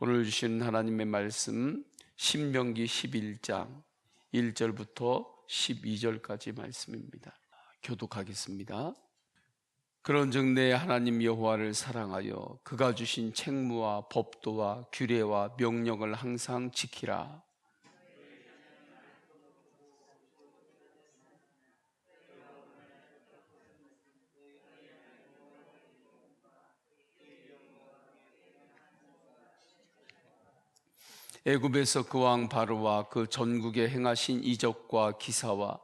오늘 주신 하나님의 말씀 신명기 11장 1절부터 12절까지 말씀입니다. 교독하겠습니다. 그런즉 내 하나님 여호와를 사랑하여 그가 주신 책무와 법도와 규례와 명령을 항상 지키라. 애굽에서 그 왕 바로와 그 전국에 행하신 이적과 기사와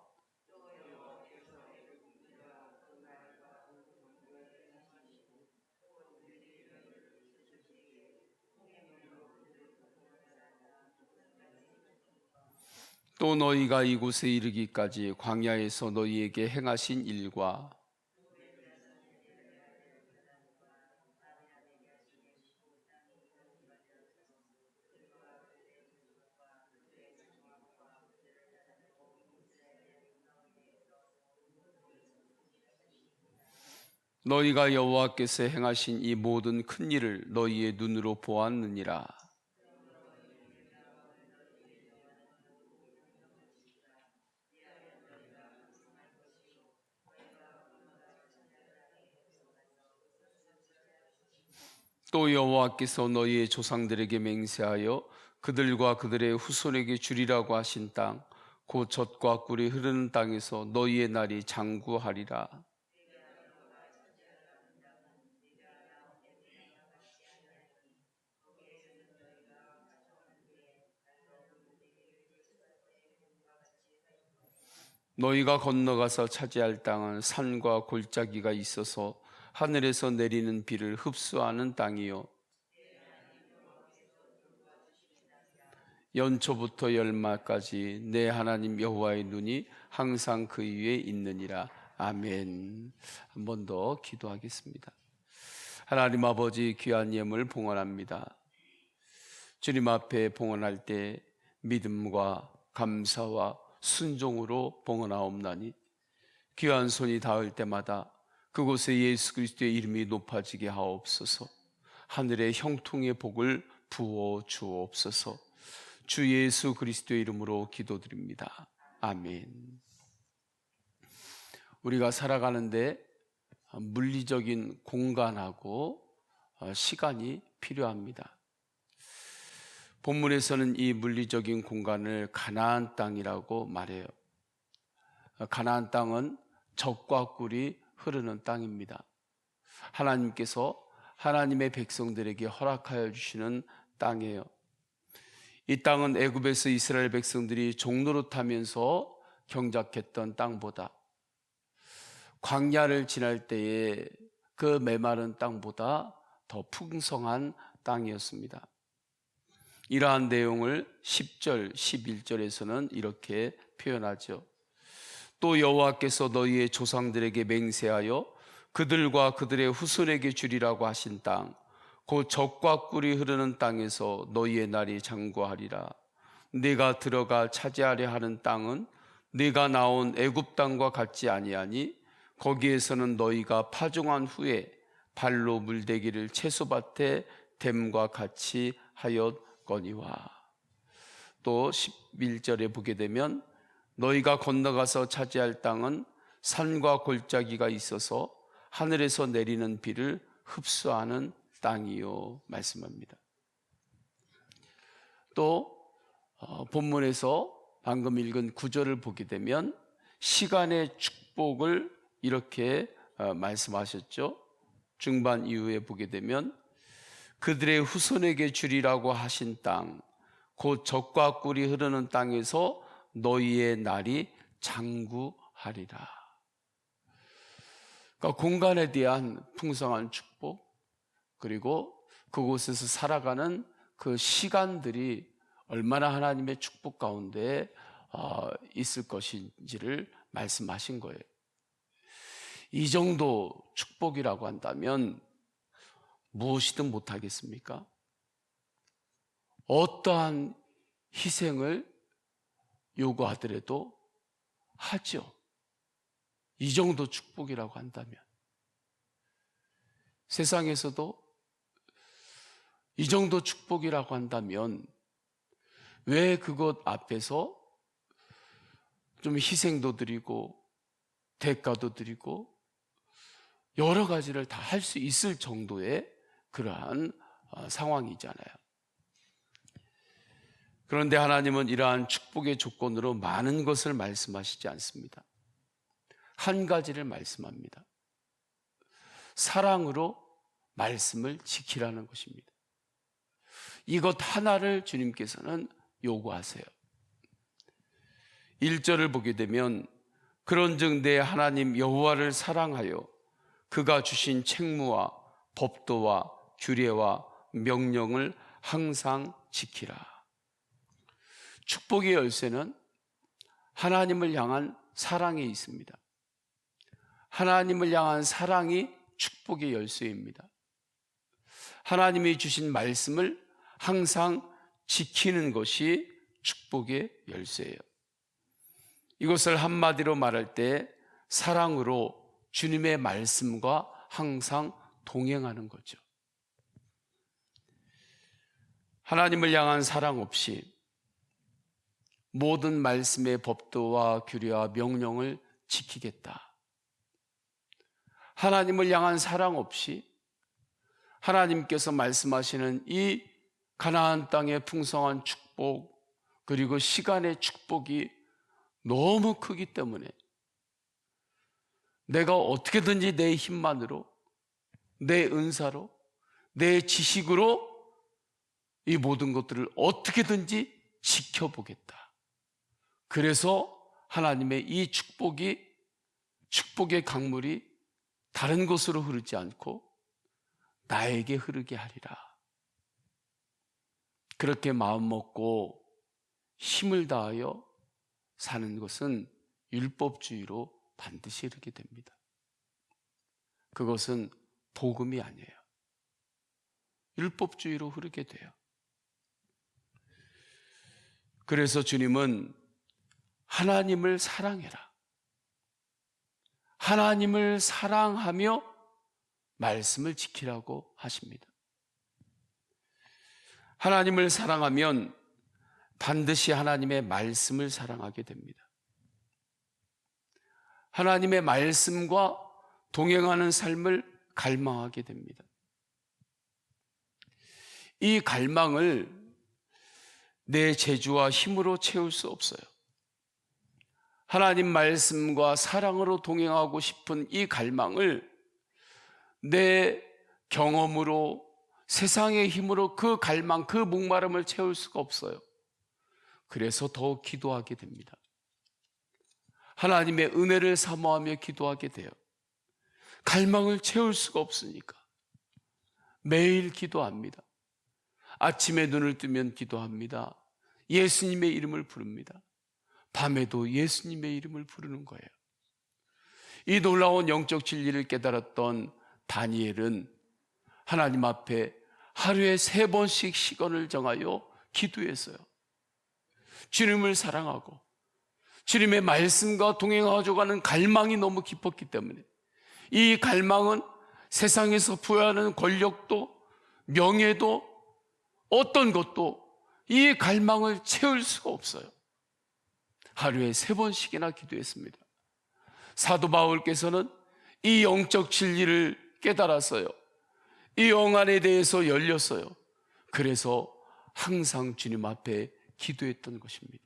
또 너희가 이곳에 이르기까지 광야에서 너희에게 행하신 일과 너희가 여호와께서 행하신 이 모든 큰 일을 너희의 눈으로 보았느니라. 또 여호와께서 너희의 조상들에게 맹세하여 그들과 그들의 후손에게 주리라고 하신 땅, 곧 젖과 꿀이 흐르는 땅에서 너희의 날이 장구하리라. 너희가 건너가서 차지할 땅은 산과 골짜기가 있어서 하늘에서 내리는 비를 흡수하는 땅이요 연초부터 열마까지 내 하나님 여호와의 눈이 항상 그 위에 있느니라. 아멘. 한 번 더 기도하겠습니다. 하나님 아버지, 귀한 예물 봉헌합니다. 주님 앞에 봉헌할 때 믿음과 감사와 순종으로 봉헌하옵나니 귀한 손이 닿을 때마다 그곳에 예수 그리스도의 이름이 높아지게 하옵소서. 하늘의 형통의 복을 부어 주옵소서. 주 예수 그리스도의 이름으로 기도드립니다. 아멘. 우리가 살아가는데 물리적인 공간하고 시간이 필요합니다. 본문에서는 이 물리적인 공간을 가나안 땅이라고 말해요. 가나안 땅은 젖과 꿀이 흐르는 땅입니다. 하나님께서 하나님의 백성들에게 허락하여 주시는 땅이에요. 이 땅은 애굽에서 이스라엘 백성들이 종노릇하면서 경작했던 땅보다 광야를 지날 때에 그 메마른 땅보다 더 풍성한 땅이었습니다. 이러한 내용을 10절, 11절에서는 이렇게 표현하죠. 또 여호와께서 너희의 조상들에게 맹세하여 그들과 그들의 후손에게 주리라고 하신 땅, 곧 젖과 꿀이 흐르는 땅에서 너희의 날이 장구하리라. 네가 들어가 차지하려 하는 땅은 네가 나온 애굽 땅과 같지 아니하니 거기에서는 너희가 파종한 후에 발로 물대기를 채소밭에 댐과 같이 하였거니와. 또 11절에 보게 되면 너희가 건너가서 차지할 땅은 산과 골짜기가 있어서 하늘에서 내리는 비를 흡수하는 땅이요 말씀합니다. 또 본문에서 방금 읽은 9절을 보게 되면 시간의 축복을 이렇게 말씀하셨죠. 중반 이후에 보게 되면 그들의 후손에게 주리라고 하신 땅, 곧 젖과 꿀이 흐르는 땅에서 너희의 날이 장구하리라. 그러니까 공간에 대한 풍성한 축복, 그리고 그곳에서 살아가는 그 시간들이 얼마나 하나님의 축복 가운데 있을 것인지를 말씀하신 거예요. 이 정도 축복이라고 한다면 무엇이든 못하겠습니까? 어떠한 희생을 요구하더라도 하죠. 이 정도 축복이라고 한다면. 세상에서도 이 정도 축복이라고 한다면 왜 그것 앞에서 좀 희생도 드리고 대가도 드리고 여러 가지를 다 할 수 있을 정도의 그러한 상황이잖아요. 그런데 하나님은 이러한 축복의 조건으로 많은 것을 말씀하시지 않습니다. 한 가지를 말씀합니다. 사랑으로 말씀을 지키라는 것입니다. 이것 하나를 주님께서는 요구하세요. 1절을 보게 되면 그런즉 내 하나님 여호와를 사랑하여 그가 주신 책무와 법도와 규례와 명령을 항상 지키라. 축복의 열쇠는 하나님을 향한 사랑에 있습니다. 하나님을 향한 사랑이 축복의 열쇠입니다. 하나님이 주신 말씀을 항상 지키는 것이 축복의 열쇠예요. 이것을 한마디로 말할 때 사랑으로 주님의 말씀과 항상 동행하는 거죠. 하나님을 향한 사랑 없이 모든 말씀의 법도와 규례와 명령을 지키겠다. 하나님을 향한 사랑 없이 하나님께서 말씀하시는 이 가나안 땅의 풍성한 축복 그리고 시간의 축복이 너무 크기 때문에 내가 어떻게든지 내 힘만으로 내 은사로 내 지식으로 이 모든 것들을 어떻게든지 지켜보겠다. 그래서 하나님의 이 축복의 강물이 다른 곳으로 흐르지 않고 나에게 흐르게 하리라. 그렇게 마음먹고 힘을 다하여 사는 것은 율법주의로 반드시 흐르게 됩니다. 그것은 복음이 아니에요. 율법주의로 흐르게 돼요. 그래서 주님은 하나님을 사랑해라. 하나님을 사랑하며 말씀을 지키라고 하십니다. 하나님을 사랑하면 반드시 하나님의 말씀을 사랑하게 됩니다. 하나님의 말씀과 동행하는 삶을 갈망하게 됩니다. 이 갈망을 내 재주와 힘으로 채울 수 없어요. 하나님 말씀과 사랑으로 동행하고 싶은 이 갈망을 내 경험으로 세상의 힘으로 그 갈망, 그 목마름을 채울 수가 없어요. 그래서 더 기도하게 됩니다. 하나님의 은혜를 사모하며 기도하게 돼요. 갈망을 채울 수가 없으니까 매일 기도합니다. 아침에 눈을 뜨면 기도합니다. 예수님의 이름을 부릅니다. 밤에도 예수님의 이름을 부르는 거예요. 이 놀라운 영적 진리를 깨달았던 다니엘은 하나님 앞에 하루에 3번씩 시간을 정하여 기도했어요. 주님을 사랑하고 주님의 말씀과 동행하여 가는 갈망이 너무 깊었기 때문에 이 갈망은 세상에서 부여하는 권력도 명예도 어떤 것도 이 갈망을 채울 수가 없어요. 하루에 3번씩이나 기도했습니다. 사도 바울께서는 이 영적 진리를 깨달았어요. 이 영안에 대해서 열렸어요. 그래서 항상 주님 앞에 기도했던 것입니다.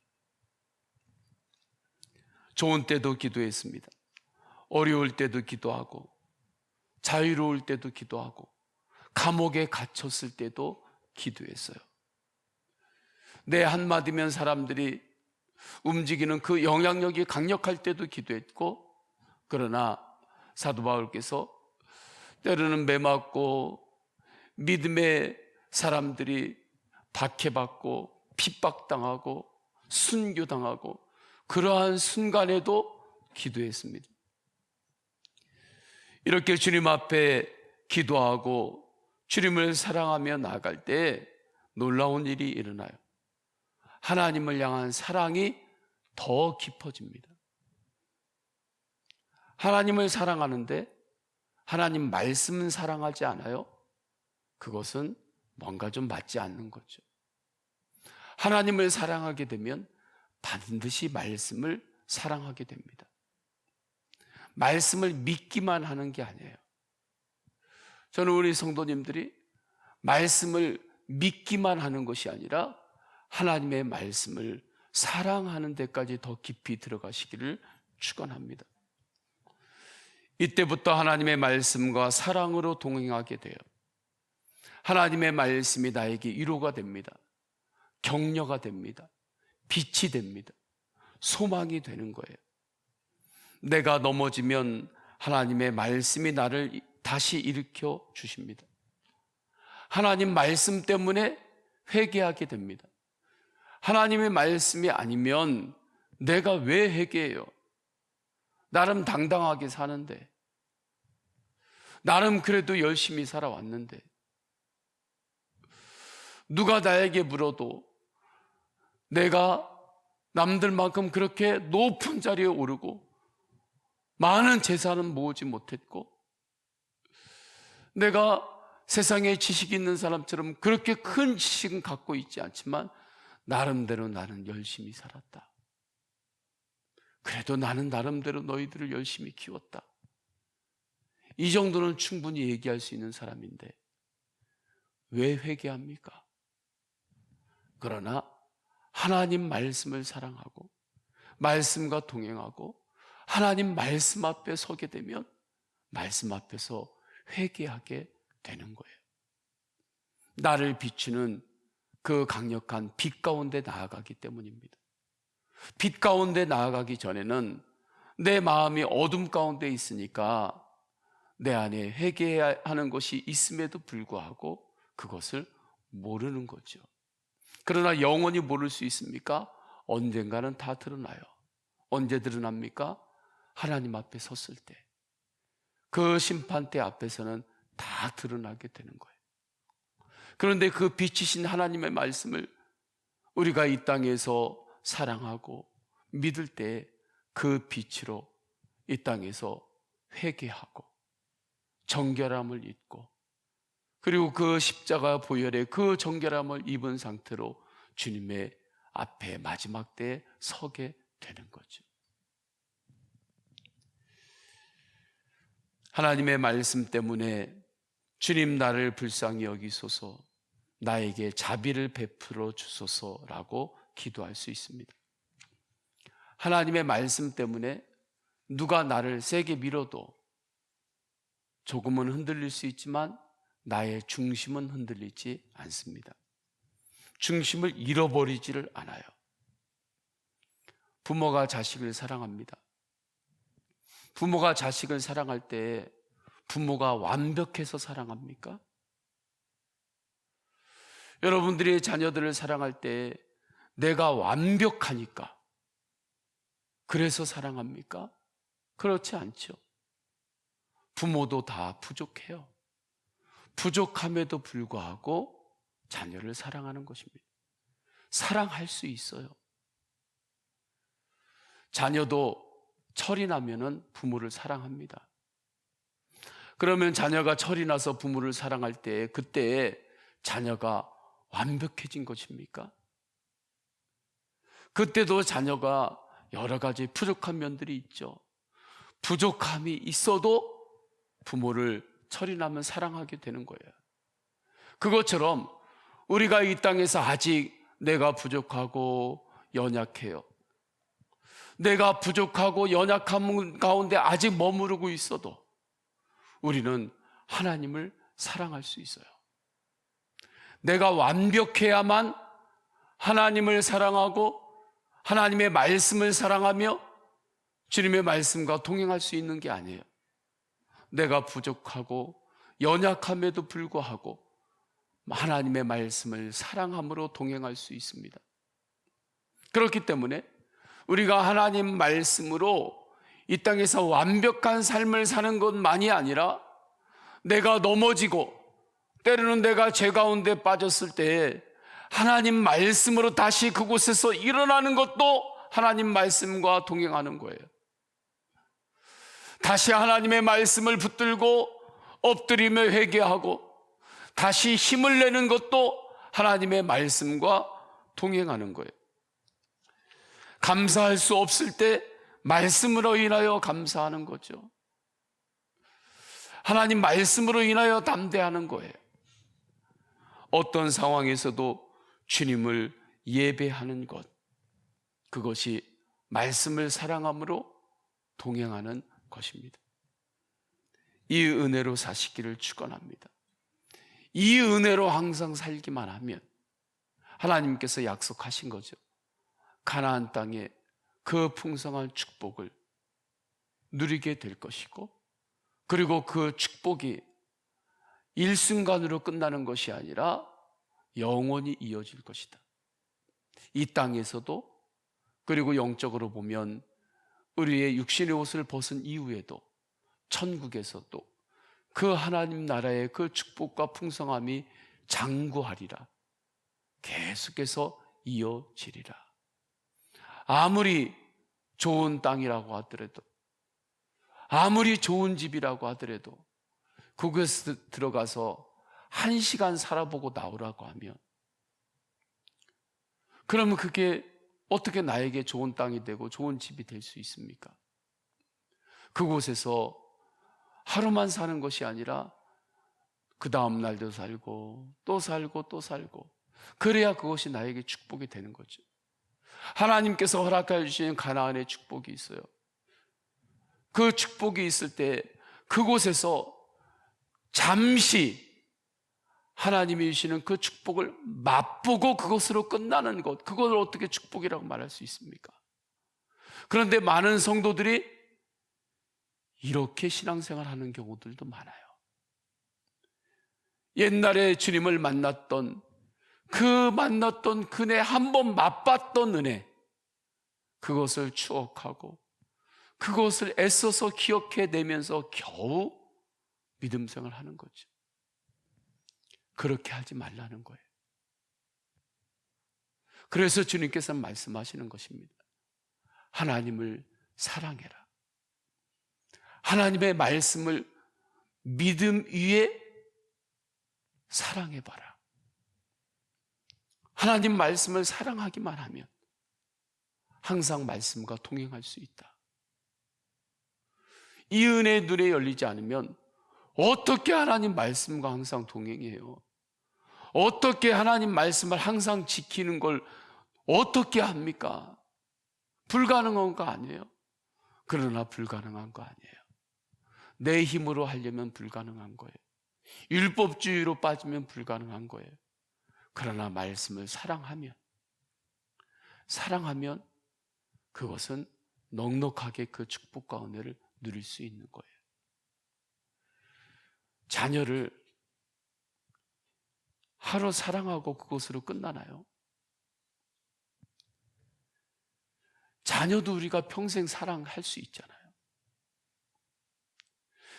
좋은 때도 기도했습니다. 어려울 때도 기도하고 자유로울 때도 기도하고 감옥에 갇혔을 때도 기도했어요. 내 한마디면 사람들이 움직이는 그 영향력이 강력할 때도 기도했고, 그러나 사도 바울께서 때로는 매맞고 믿음의 사람들이 박해받고 핍박당하고 순교당하고 그러한 순간에도 기도했습니다. 이렇게 주님 앞에 기도하고 주님을 사랑하며 나아갈 때 놀라운 일이 일어나요. 하나님을 향한 사랑이 더 깊어집니다. 하나님을 사랑하는데 하나님 말씀은 사랑하지 않아요? 그것은 뭔가 좀 맞지 않는 거죠. 하나님을 사랑하게 되면 반드시 말씀을 사랑하게 됩니다. 말씀을 믿기만 하는 게 아니에요. 저는 우리 성도님들이 말씀을 믿기만 하는 것이 아니라 하나님의 말씀을 사랑하는 데까지 더 깊이 들어가시기를 축원합니다. 이때부터 하나님의 말씀과 사랑으로 동행하게 돼요. 하나님의 말씀이 나에게 위로가 됩니다. 격려가 됩니다. 빛이 됩니다. 소망이 되는 거예요. 내가 넘어지면 하나님의 말씀이 나를 다시 일으켜 주십니다. 하나님 말씀 때문에 회개하게 됩니다. 하나님의 말씀이 아니면 내가 왜 회개해요? 나름 당당하게 사는데, 나름 그래도 열심히 살아왔는데, 누가 나에게 물어도 내가 남들만큼 그렇게 높은 자리에 오르고 많은 재산은 모으지 못했고, 내가 세상에 지식 있는 사람처럼 그렇게 큰 지식은 갖고 있지 않지만 나름대로 나는 열심히 살았다. 그래도 나는 나름대로 너희들을 열심히 키웠다. 이 정도는 충분히 얘기할 수 있는 사람인데 왜 회개합니까? 그러나 하나님 말씀을 사랑하고 말씀과 동행하고 하나님 말씀 앞에 서게 되면 말씀 앞에서 회개하게 되는 거예요. 나를 비추는 그 강력한 빛 가운데 나아가기 때문입니다. 빛 가운데 나아가기 전에는 내 마음이 어둠 가운데 있으니까 내 안에 회개해야 하는 것이 있음에도 불구하고 그것을 모르는 거죠. 그러나 영원히 모를 수 있습니까? 언젠가는 다 드러나요. 언제 드러납니까? 하나님 앞에 섰을 때. 그 심판대 앞에서는 다 드러나게 되는 거예요. 그런데 그 빛이신 하나님의 말씀을 우리가 이 땅에서 사랑하고 믿을 때 그 빛으로 이 땅에서 회개하고 정결함을 입고 그리고 그 십자가 보혈의 그 정결함을 입은 상태로 주님의 앞에 마지막 때에 서게 되는 거죠. 하나님의 말씀 때문에 주님 나를 불쌍히 여기소서, 나에게 자비를 베풀어 주소서라고 기도할 수 있습니다. 하나님의 말씀 때문에 누가 나를 세게 밀어도 조금은 흔들릴 수 있지만 나의 중심은 흔들리지 않습니다. 중심을 잃어버리지를 않아요. 부모가 자식을 사랑합니다. 부모가 자식을 사랑할 때 부모가 완벽해서 사랑합니까? 여러분들이 자녀들을 사랑할 때 내가 완벽하니까 그래서 사랑합니까? 그렇지 않죠. 부모도 다 부족해요. 부족함에도 불구하고 자녀를 사랑하는 것입니다. 사랑할 수 있어요. 자녀도 철이 나면은 부모를 사랑합니다. 그러면 자녀가 철이 나서 부모를 사랑할 때 그때 자녀가 완벽해진 것입니까? 그때도 자녀가 여러 가지 부족한 면들이 있죠. 부족함이 있어도 부모를 철이 나면 사랑하게 되는 거예요. 그것처럼 우리가 이 땅에서 아직 내가 부족하고 연약해요. 내가 부족하고 연약함 가운데 아직 머무르고 있어도 우리는 하나님을 사랑할 수 있어요. 내가 완벽해야만 하나님을 사랑하고 하나님의 말씀을 사랑하며 주님의 말씀과 동행할 수 있는 게 아니에요. 내가 부족하고 연약함에도 불구하고 하나님의 말씀을 사랑함으로 동행할 수 있습니다. 그렇기 때문에 우리가 하나님 말씀으로 이 땅에서 완벽한 삶을 사는 것만이 아니라 내가 넘어지고 때로는 내가 죄 가운데 빠졌을 때 하나님 말씀으로 다시 그곳에서 일어나는 것도 하나님 말씀과 동행하는 거예요. 다시 하나님의 말씀을 붙들고 엎드리며 회개하고 다시 힘을 내는 것도 하나님의 말씀과 동행하는 거예요. 감사할 수 없을 때 말씀으로 인하여 감사하는 거죠. 하나님 말씀으로 인하여 담대하는 거예요. 어떤 상황에서도 주님을 예배하는 것, 그것이 말씀을 사랑함으로 동행하는 것입니다. 이 은혜로 사시기를 축원합니다. 이 은혜로 항상 살기만 하면 하나님께서 약속하신 거죠. 가나안 땅에 그 풍성한 축복을 누리게 될 것이고, 그리고 그 축복이 일순간으로 끝나는 것이 아니라 영원히 이어질 것이다. 이 땅에서도, 그리고 영적으로 보면 우리의 육신의 옷을 벗은 이후에도 천국에서도 그 하나님 나라의 그 축복과 풍성함이 장구하리라. 계속해서 이어지리라. 아무리 좋은 땅이라고 하더라도, 아무리 좋은 집이라고 하더라도 그곳에 들어가서 1시간 살아보고 나오라고 하면, 그러면 그게 어떻게 나에게 좋은 땅이 되고 좋은 집이 될 수 있습니까? 그곳에서 하루만 사는 것이 아니라 그 다음 날도 살고 또 살고 또 살고, 그래야 그것이 나에게 축복이 되는 거죠. 하나님께서 허락해 주신 가나안의 축복이 있어요. 그 축복이 있을 때 그곳에서 잠시 하나님이 주시는 그 축복을 맛보고 그것으로 끝나는 것, 그걸 어떻게 축복이라고 말할 수 있습니까? 그런데 많은 성도들이 이렇게 신앙생활 하는 경우들도 많아요. 옛날에 주님을 만났던 그네, 한 번 맛봤던 은혜, 그것을 추억하고 그것을 애써서 기억해내면서 겨우 믿음 생활을 하는 거죠. 그렇게 하지 말라는 거예요. 그래서 주님께서 말씀하시는 것입니다. 하나님을 사랑해라. 하나님의 말씀을 믿음 위에 사랑해봐라. 하나님 말씀을 사랑하기만 하면 항상 말씀과 동행할 수 있다. 이 은혜의 눈에 열리지 않으면 어떻게 하나님 말씀과 항상 동행해요? 어떻게 하나님 말씀을 항상 지키는 걸 어떻게 합니까? 불가능한 거 아니에요? 그러나 불가능한 거 아니에요. 내 힘으로 하려면 불가능한 거예요. 율법주의로 빠지면 불가능한 거예요. 그러나 말씀을 사랑하면 그것은 넉넉하게 그 축복과 은혜를 누릴 수 있는 거예요. 자녀를 하루 사랑하고 그것으로 끝나나요? 자녀도 우리가 평생 사랑할 수 있잖아요.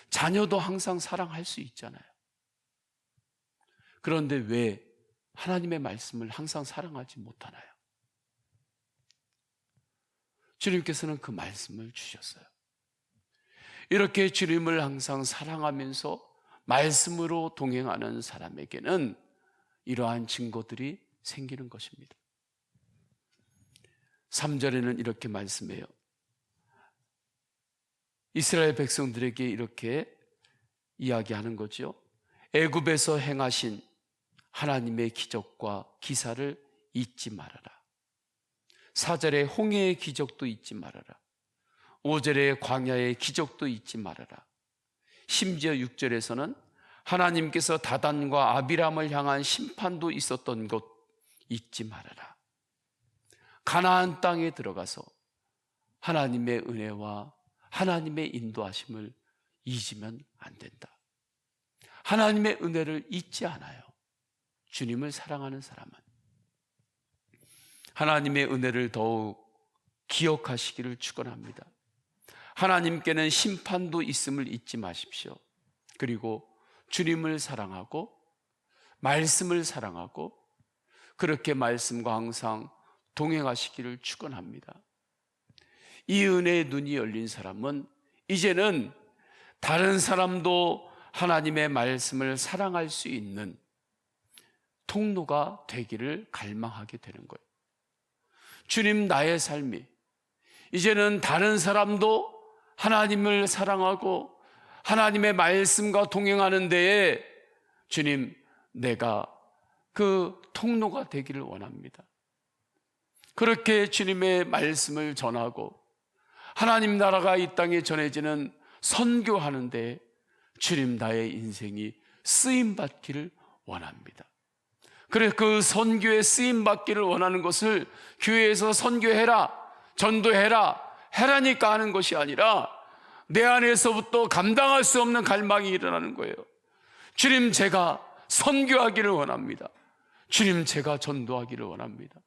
자녀도 항상 사랑할 수 있잖아요. 그런데 왜 하나님의 말씀을 항상 사랑하지 못하나요? 주님께서는 그 말씀을 주셨어요. 이렇게 주님을 항상 사랑하면서 말씀으로 동행하는 사람에게는 이러한 증거들이 생기는 것입니다. 3절에는 이렇게 말씀해요. 이스라엘 백성들에게 이렇게 이야기하는 거죠. 애굽에서 행하신 하나님의 기적과 기사를 잊지 말아라. 4절에 홍해의 기적도 잊지 말아라. 5절에 광야의 기적도 잊지 말아라. 심지어 6절에서는 하나님께서 다단과 아비람을 향한 심판도 있었던 것 잊지 말아라. 가나안 땅에 들어가서 하나님의 은혜와 하나님의 인도하심을 잊으면 안 된다. 하나님의 은혜를 잊지 않아요. 주님을 사랑하는 사람은 하나님의 은혜를 더욱 기억하시기를 축원합니다. 하나님께는 심판도 있음을 잊지 마십시오. 그리고 주님을 사랑하고 말씀을 사랑하고 그렇게 말씀과 항상 동행하시기를 축원합니다. 이 은혜의 눈이 열린 사람은 이제는 다른 사람도 하나님의 말씀을 사랑할 수 있는 통로가 되기를 갈망하게 되는 거예요. 주님, 나의 삶이 이제는 다른 사람도 하나님을 사랑하고 하나님의 말씀과 동행하는 데에 주님, 내가 그 통로가 되기를 원합니다. 그렇게 주님의 말씀을 전하고 하나님 나라가 이 땅에 전해지는 선교하는 데 주님, 나의 인생이 쓰임받기를 원합니다. 그래서 그 선교에 쓰임받기를 원하는 것을 교회에서 선교해라, 전도해라, 해라니까 하는 것이 아니라 내 안에서부터 감당할 수 없는 갈망이 일어나는 거예요. 주님, 제가 선교하기를 원합니다. 주님, 제가 전도하기를 원합니다.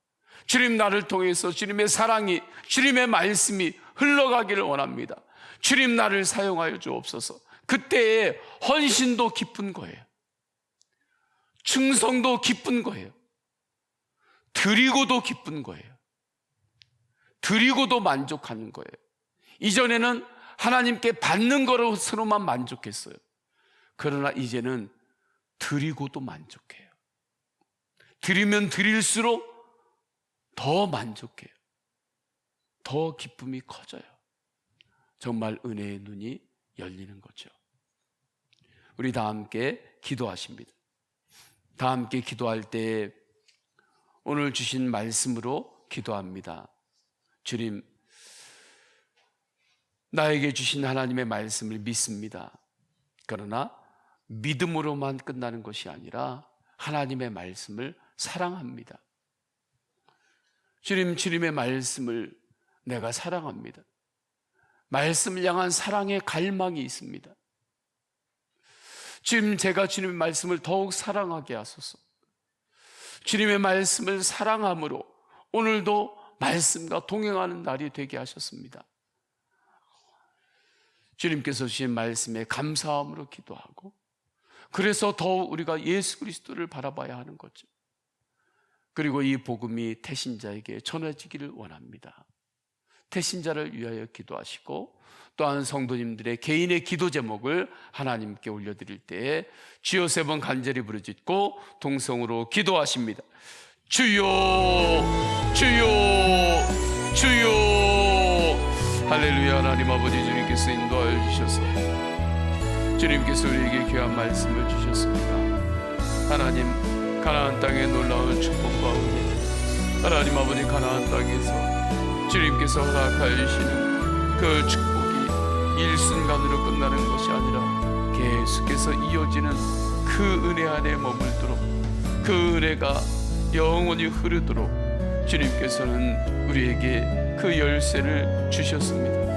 주님, 나를 통해서 주님의 사랑이, 주님의 말씀이 흘러가기를 원합니다. 주님, 나를 사용하여 주옵소서. 그때의 헌신도 기쁜 거예요. 충성도 기쁜 거예요. 드리고도 기쁜 거예요. 드리고도 만족하는 거예요. 이전에는 하나님께 받는 것으로만 만족했어요. 그러나 이제는 드리고도 만족해요. 드리면 드릴수록 더 만족해요. 더 기쁨이 커져요. 정말 은혜의 눈이 열리는 거죠. 우리 다 함께 기도하십니다. 다 함께 기도할 때 오늘 주신 말씀으로 기도합니다. 주님, 나에게 주신 하나님의 말씀을 믿습니다. 그러나 믿음으로만 끝나는 것이 아니라 하나님의 말씀을 사랑합니다. 주님, 주님의 말씀을 내가 사랑합니다. 말씀을 향한 사랑의 갈망이 있습니다. 주님, 제가 주님의 말씀을 더욱 사랑하게 하소서. 주님의 말씀을 사랑함으로 오늘도 말씀과 동행하는 날이 되게 하셨습니다. 주님께서 주신 말씀에 감사함으로 기도하고, 그래서 더욱 우리가 예수 그리스도를 바라봐야 하는 거죠. 그리고 이 복음이 태신자에게 전해지기를 원합니다. 태신자를 위하여 기도하시고, 또한 성도님들의 개인의 기도 제목을 하나님께 올려드릴 때에 주여 3번 간절히 부르짖고 동성으로 기도하십니다. 주여, 주여, 주여. 할렐루야. 하나님 아버지, 주님께서 인도하여 주셔서 주님께서 우리에게 귀한 말씀을 주셨습니다. 하나님, 가나안 땅의 놀라운 축복과 은혜, 하나님 아버지, 가나안 땅에서 주님께서 허락하여 주시는 그 축복이 일순간으로 끝나는 것이 아니라 계속해서 이어지는 그 은혜 안에 머물도록, 그 은혜가 영원히 흐르도록 주님께서는 우리에게 그 열쇠를 주셨습니다.